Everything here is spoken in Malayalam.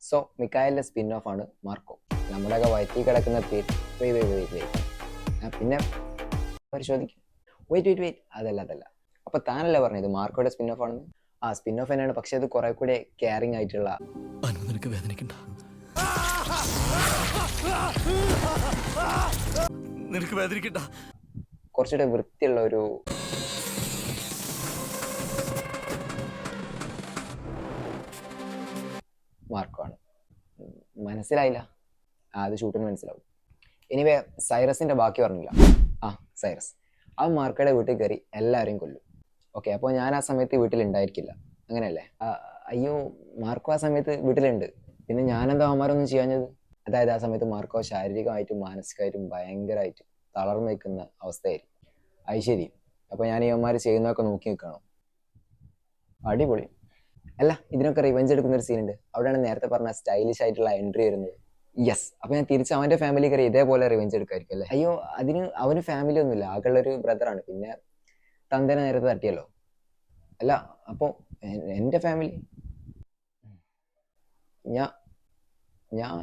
സോ മിക്കായലിൻ്റെ സ്പിൻ ഓഫ് ആണ് മാർക്കോ. നമ്മുടെയൊക്കെ വയറ്റിൽ കിടക്കുന്ന പേര് പിന്നെ പരിശോധിക്കും. വെയിറ്റ് അതല്ല. അപ്പൊ താനല്ലേ പറഞ്ഞത് മാർക്കോയുടെ സ്പിൻ ഓഫ് ആണെന്ന്? ആ സ്പിൻ ഓഫ് തന്നെയാണ്, പക്ഷെ അത് കുറെ കൂടെ കെയറിങ് ആയിട്ടുള്ള, നിനക്ക് വേദനിക്കണ്ട, നിനക്ക് വേദനിക്കണ്ട, കുറച്ചുകൂടെ വൃത്തിയുള്ള ഒരു മാർക്കോ ആണ്. മനസ്സിലായില്ല? അത് ഷൂട്ടിന് മനസ്സിലാവും. എനിവേ സൈറസിന്റെ ബാക്കി പറഞ്ഞില്ല. സൈറസ് അവൻ മാർക്കോയുടെ വീട്ടിൽ കയറി എല്ലാവരെയും കൊല്ലും. ഓക്കെ, അപ്പോൾ ഞാൻ ആ സമയത്ത് വീട്ടിലുണ്ടായിരിക്കില്ല, അങ്ങനെയല്ലേ? അയ്യോ, മാർക്കോ ആ സമയത്ത് വീട്ടിലുണ്ട്, പിന്നെ ഞാനെന്താ അവന്മാരൊന്നും ചെയ്യാഞ്ഞത്? അതായത് ആ സമയത്ത് മാർക്കോ ശാരീരികമായിട്ടും മാനസികമായിട്ടും ഭയങ്കരമായിട്ട് തളർന്നു നിൽക്കുന്ന അവസ്ഥയായിരിക്കും. അത് ശരി, അപ്പോൾ ഞാൻ ഈ അവന്മാർ ചെയ്യുന്നതൊക്കെ നോക്കി നിൽക്കണം. അടിപൊളി. അല്ല, ഇതിനൊക്കെ റിവെഞ്ച് എടുക്കുന്ന ഒരു സീനുണ്ട്. അവിടെയാണ് നേരത്തെ പറഞ്ഞ സ്റ്റൈലിഷ് ആയിട്ടുള്ള എൻട്രി വരുന്നത്. യെസ്, അപ്പൊ ഞാൻ തിരിച്ച് അവന്റെ ഫാമിലി കയറി ഇതേപോലെ റിവെഞ്ച് എടുക്കായിരിക്കും അല്ലേ? അയ്യോ, അവന് ഫാമിലി ഒന്നുമില്ല, ആകെയുള്ളൊരു ബ്രദറാണ്. പിന്നെ തന്തേനെ നേരത്തെ തട്ടിയല്ലോ. അല്ല, അപ്പൊ എന്റെ ഫാമിലി ഞാൻ